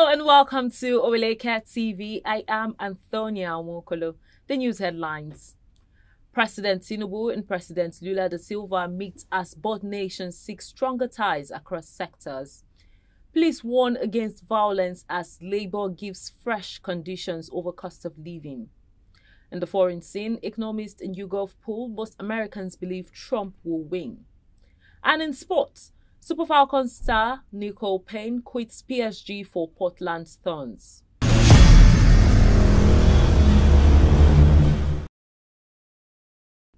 and welcome to Oweleketv. I am Antonia Mwokolo. The news headlines. President Tinubu and President Lula Da Silva meet as both nations seek stronger ties across sectors. Police warn against violence as Labour gives fresh conditions over cost of living. In the foreign scene, Economist and YouGov poll, most Americans believe Trump will win. And in sports, Super Falcons star Nicole Payne quits PSG for Portland Thorns.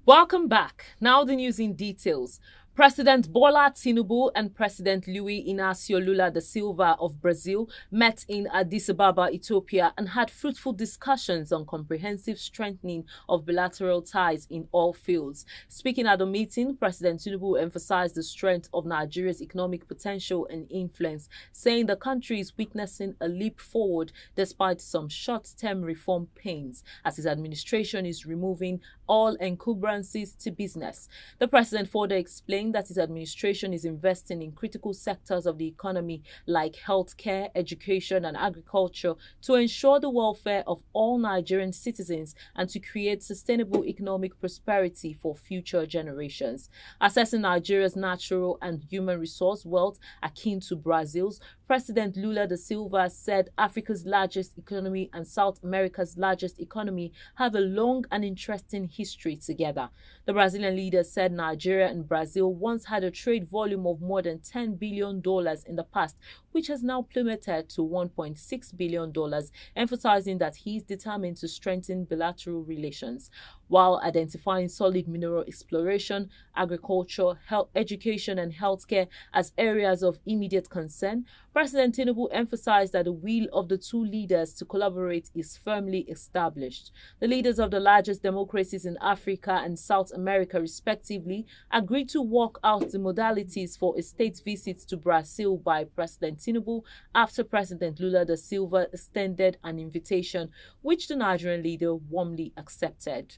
Welcome back. Now the news in details. President Bola Tinubu and President Luis Inacio Lula da Silva of Brazil met in Addis Ababa, Ethiopia, and had fruitful discussions on comprehensive strengthening of bilateral ties in all fields. Speaking at the meeting, President Tinubu emphasized the strength of Nigeria's economic potential and influence, saying the country is witnessing a leap forward despite some short-term reform pains, as his administration is removing all encumbrances to business. The president further explained that his administration is investing in critical sectors of the economy like healthcare, education, and agriculture to ensure the welfare of all Nigerian citizens and to create sustainable economic prosperity for future generations. Assessing Nigeria's natural and human resource wealth akin to Brazil's, President Lula da Silva said Africa's largest economy and South America's largest economy have a long and interesting history together. The Brazilian leader said Nigeria and Brazil once had a trade volume of more than $10 billion in the past, which has now plummeted to $1.6 billion, emphasizing that he is determined to strengthen bilateral relations. While identifying solid mineral exploration, agriculture, health, education, and healthcare as areas of immediate concern, President Tinubu emphasized that the will of the two leaders to collaborate is firmly established. The leaders of the largest democracies in Africa and South America, respectively, agreed to work out the modalities for a state visit to Brazil by President Tinubu after President Lula da Silva extended an invitation, which the Nigerian leader warmly accepted.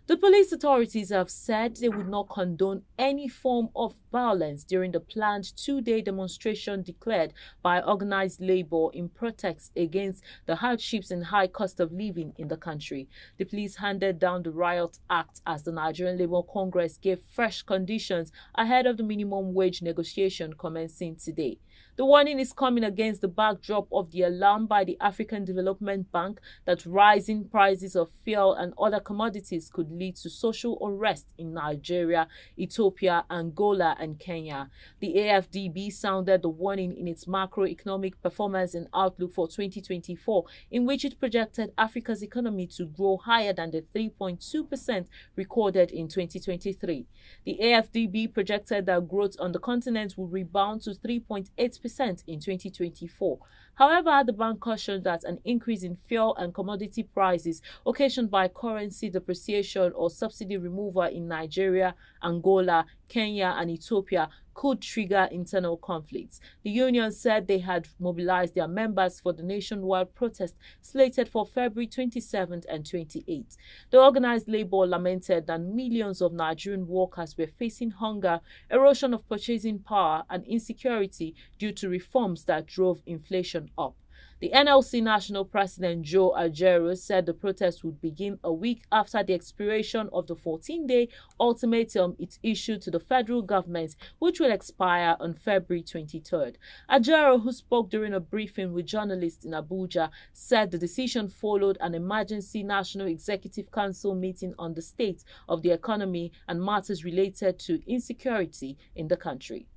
The police authorities have said they would not condone any form of violence during the planned two-day demonstration declared by organized labor in protest against the hardships and high cost of living in the country. The police handed down the Riot Act as the Nigerian Labour Congress gave fresh conditions ahead of the minimum wage negotiation commencing today. The warning is coming against the backdrop of the alarm by the African Development Bank that rising prices of fuel and other commodities could lead to social unrest in Nigeria, Ethiopia, Angola, and Kenya. The AFDB sounded the warning in its macroeconomic performance and outlook for 2024, in which it projected Africa's economy to grow higher than the 3.2% recorded in 2023. The AFDB projected that growth on the continent will rebound to 3.8% in 2024. However, the bank cautioned that an increase in fuel and commodity prices occasioned by currency depreciation or subsidy removal in Nigeria, Angola, Kenya, and Ethiopia could trigger internal conflicts. The union said they had mobilized their members for the nationwide protest slated for February 27th and 28th. The organized labor lamented that millions of Nigerian workers were facing hunger, erosion of purchasing power, and insecurity due to reforms that drove inflation up. The NLC National President Joe Ajaero said the protest would begin a week after the expiration of the 14-day ultimatum it issued to the federal government, which will expire on February 23rd. Ajaero, who spoke during a briefing with journalists in Abuja, said the decision followed an emergency National Executive Council meeting on the state of the economy and matters related to insecurity in the country.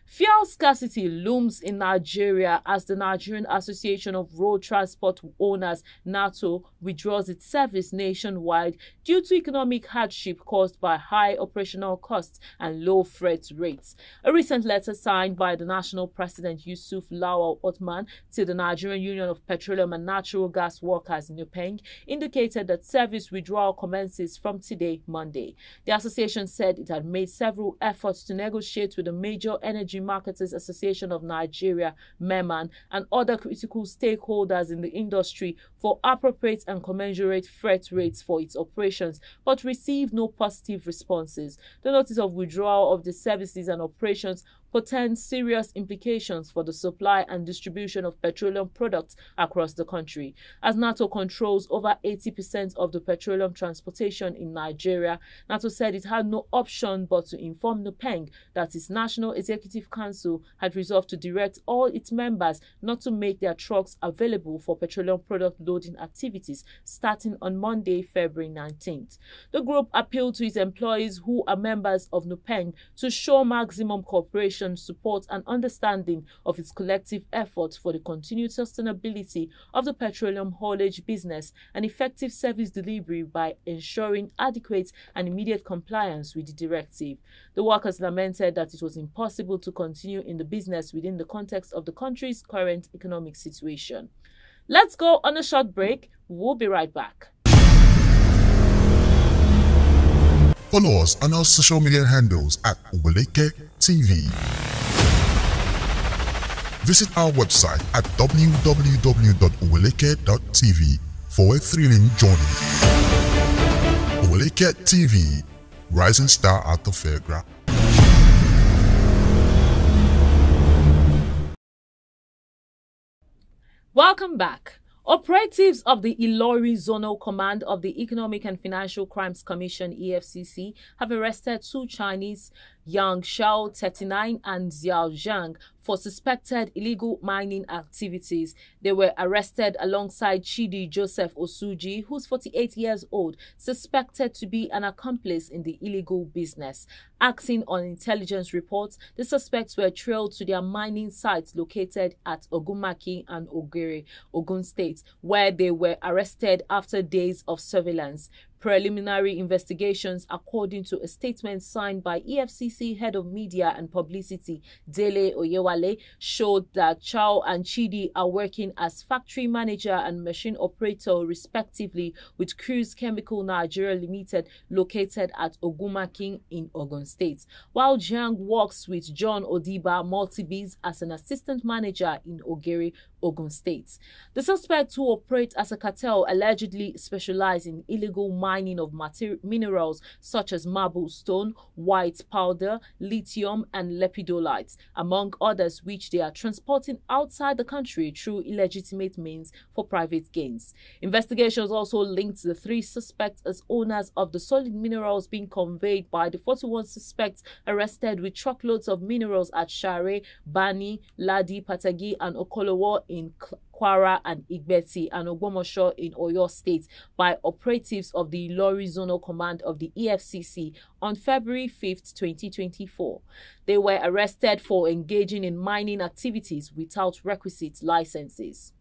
Fuel scarcity looms in Nigeria as the Nigerian Association of Road Transport Owners (NATO) withdraws its service nationwide due to economic hardship caused by high operational costs and low freight rates. A recent letter signed by the national president Yusuf Lawal Othman to the Nigerian Union of Petroleum and Natural Gas Workers (NUPENG) indicated that service withdrawal commences from today, Monday. The association said it had made several efforts to negotiate with the major energy Marketers Association of Nigeria, MEMAN, and other critical stakeholders in the industry for appropriate and commensurate freight rates for its operations, but received no positive responses. The notice of withdrawal of the services and operations portends serious implications for the supply and distribution of petroleum products across the country. As NATO controls over 80% of the petroleum transportation in Nigeria, NATO said it had no option but to inform NUPENG that its National Executive Council had resolved to direct all its members not to make their trucks available for petroleum product loading activities starting on Monday, February 19th. The group appealed to its employees who are members of NUPENG to show maximum cooperation, support and understanding of its collective efforts for the continued sustainability of the petroleum haulage business and effective service delivery by ensuring adequate and immediate compliance with the directive. The workers lamented that it was impossible to continue in the business within the context of the country's current economic situation. Let's go on a short break. We'll be right back. Follow us on our social media handles at Oweleketv. Visit our website at www.oweleketv for a thrilling journey. Oweleketv, rising star at the fairground. Welcome back. Operatives of the Ilori Zonal Command of the Economic and Financial Crimes Commission (EFCC) have arrested two Chinese, Yang Xiao, 39, and Xiao Zhang, for suspected illegal mining activities. They were arrested alongside Chidi Joseph Osuji, who's 48 years old, suspected to be an accomplice in the illegal business. Acting on intelligence reports, the suspects were trailed to their mining sites located at Ogumaki and Ogere, Ogun State, where they were arrested after days of surveillance. Preliminary investigations, according to a statement signed by EFCC Head of Media and Publicity Dele Oyewale, showed that Chao and Chidi are working as factory manager and machine operator respectively with Cruise Chemical Nigeria Limited located at Ogumaki in Ogun State, while Jiang works with John Odiba Multibiz as an assistant manager in Ogere, Ogun State. The suspects, who operate as a cartel, allegedly specialize in illegal mining of minerals such as marble stone, white powder, lithium and lepidolites, among others, which they are transporting outside the country through illegitimate means for private gains. Investigations also linked the three suspects as owners of the solid minerals being conveyed by the 41 suspects arrested with truckloads of minerals at Share, Bani, Ladi, Patagi and Okolowo in Kwara and Igbeti and Ogbomoso in Oyo State by operatives of the Ilori Zonal Command of the EFCC on February 5th, 2024. They were arrested for engaging in mining activities without requisite licenses.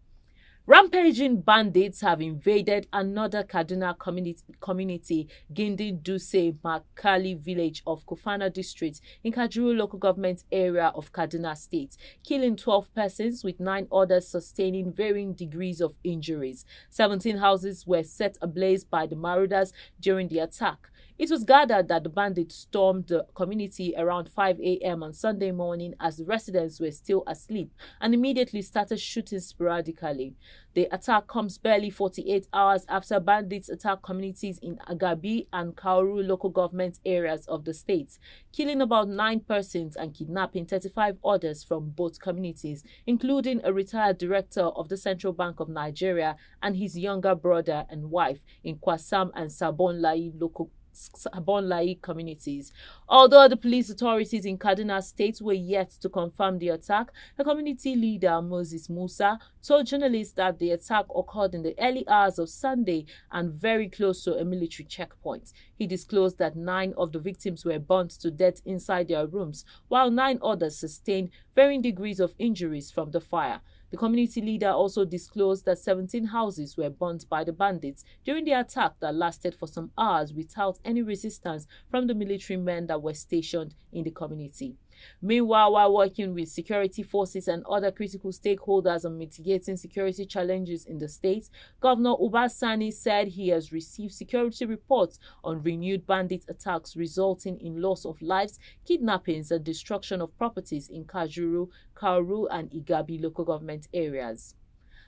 Rampaging bandits have invaded another Kaduna community, Gindi Duse Makali village of Kofana district in Kajuru local government area of Kaduna state, killing 12 persons with 9 others sustaining varying degrees of injuries. 17 houses were set ablaze by the marauders during the attack. It was gathered that the bandits stormed the community around 5 a.m. on Sunday morning as the residents were still asleep and immediately started shooting sporadically. The attack comes barely 48 hours after bandits attacked communities in Agabi and Kauru local government areas of the state, killing about 9 persons and kidnapping 35 others from both communities, including a retired director of the Central Bank of Nigeria and his younger brother and wife in Kwasam and Sabon Lai communities. Although the police authorities in Kaduna State were yet to confirm the attack, the community leader Moses Musa told journalists that the attack occurred in the early hours of Sunday and very close to a military checkpoint. He disclosed that 9 of the victims were burnt to death inside their rooms, while 9 others sustained varying degrees of injuries from the fire. The community leader also disclosed that 17 houses were burnt by the bandits during the attack that lasted for some hours without any resistance from the military men that were stationed in the community. Meanwhile, while working with security forces and other critical stakeholders on mitigating security challenges in the state, Governor Uba Sani said he has received security reports on renewed bandit attacks resulting in loss of lives, kidnappings and destruction of properties in Kajuru, Kauru and Igabi local government areas.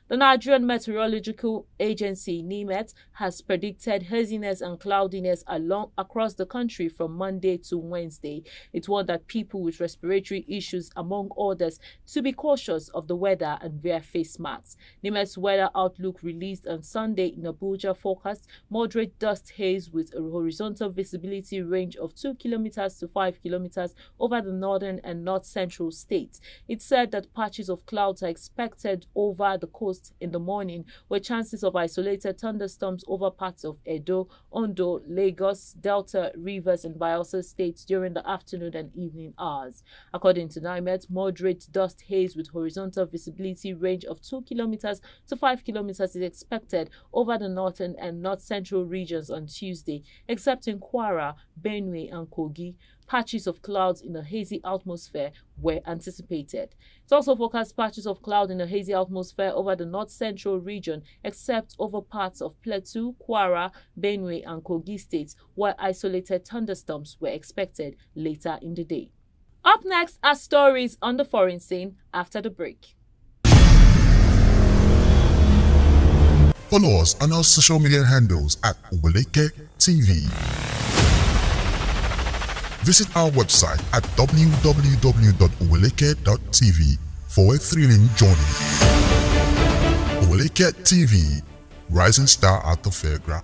The Nigerian Meteorological Agency, NiMet, has predicted haziness and cloudiness across the country from Monday to Wednesday. It warned that people with respiratory issues, among others, to be cautious of the weather and wear face masks. NiMet's weather outlook released on Sunday in Abuja forecast moderate dust haze with a horizontal visibility range of 2 kilometers to 5 kilometers over the northern and north-central states. It said that patches of clouds are expected over the coast in the morning, with chances of isolated thunderstorms over parts of Edo, Ondo, Lagos, Delta, Rivers, and Bayelsa states during the afternoon and evening hours. According to NiMet, moderate dust haze with horizontal visibility range of 2 kilometers to 5 kilometers is expected over the northern and north-central regions on Tuesday, except in Kwara, Benue, and Kogi. Patches of clouds in a hazy atmosphere were anticipated. It also forecast patches of cloud in a hazy atmosphere over the north-central region, except over parts of Plateau, Kwara, Benue, and Kogi states, where isolated thunderstorms were expected later in the day. Up next are stories on the foreign scene after the break. Follow us on our social media handles at Oweleketv. Visit our website at www.oweleketv for a thrilling journey. Oweleketv, rising star at the fairground.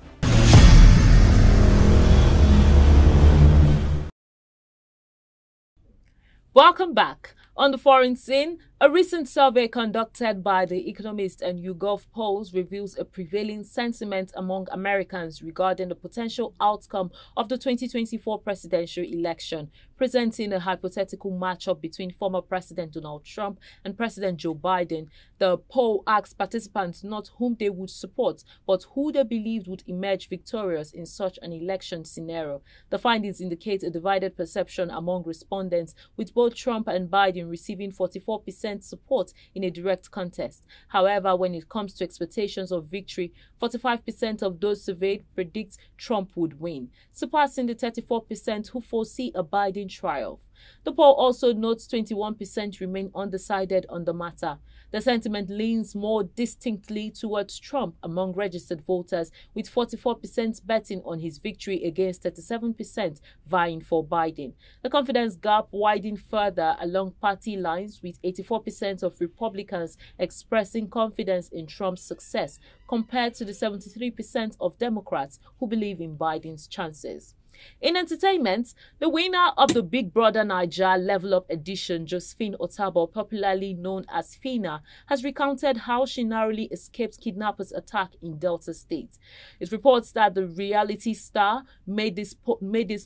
Welcome back. On the foreign scene, a recent survey conducted by the Economist and YouGov polls reveals a prevailing sentiment among Americans regarding the potential outcome of the 2024 presidential election, presenting a hypothetical matchup between former President Donald Trump and President Joe Biden. The poll asked participants not whom they would support, but who they believed would emerge victorious in such an election scenario. The findings indicate a divided perception among respondents, with both Trump and Biden receiving 44% support in a direct contest. However, when it comes to expectations of victory, 45% of those surveyed predict Trump would win, surpassing the 34% who foresee a Biden triumph. The poll also notes 21% remain undecided on the matter. The sentiment leans more distinctly towards Trump among registered voters, with 44% betting on his victory against 37% vying for Biden. The confidence gap widened further along party lines, with 84% of Republicans expressing confidence in Trump's success, compared to the 73% of Democrats who believe in Biden's chances. In entertainment, the winner of the Big Brother Naija Level Up edition, Josephine Otabo, popularly known as Phyna, has recounted how she narrowly escaped kidnappers' attack in Delta State. It reports that the reality star made this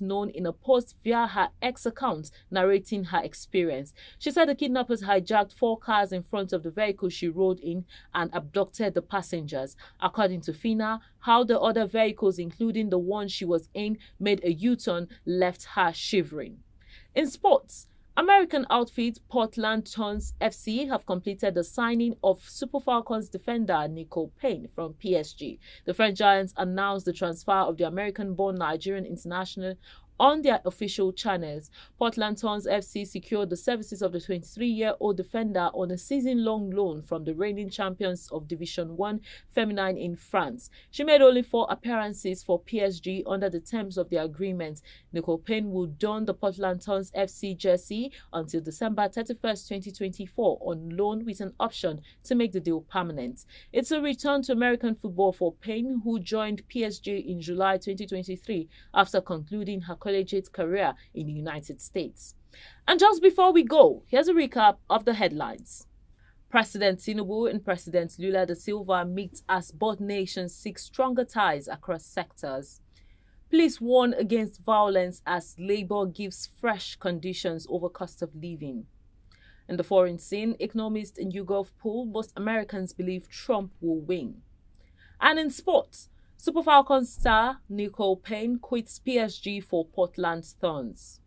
known in a post via her X account, narrating her experience. She said the kidnappers hijacked 4 cars in front of the vehicle she rode in and abducted the passengers. According to Phyna, how the other vehicles, including the one she was in, made a U-turn left her shivering. In sports, American outfit Portland Thorns FC have completed the signing of Super Falcons defender Nicole Payne from PSG. The French Giants announced the transfer of the American-born Nigerian international on their official channels. Portland Thorns FC secured the services of the 23-year-old defender on a season-long loan from the reigning champions of Division 1 Feminine in France. She made only 4 appearances for PSG under the terms of the agreement. Nicole Payne will don the Portland Thorns FC jersey until December 31st, 2024 on loan with an option to make the deal permanent. It's a return to American football for Payne, who joined PSG in July 2023 after concluding her collegiate career in the United States. And just before we go, here's a recap of the headlines. President Tinubu and President Lula Da Silva meet as both nations seek stronger ties across sectors. Police warn against violence as Labour gives fresh conditions over cost of living. In the foreign scene, Economist and YouGov poll, most Americans believe Trump will win. And in sports, Super Falcons star Nicole Payne quits PSG for Portland Thorns.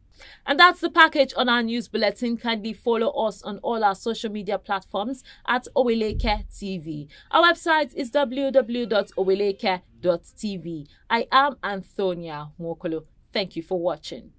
And that's the package on our news bulletin. Kindly follow us on all our social media platforms at Oweleketv. Our website is www.oweleketv. I am Antonia Mwokolo. Thank you for watching.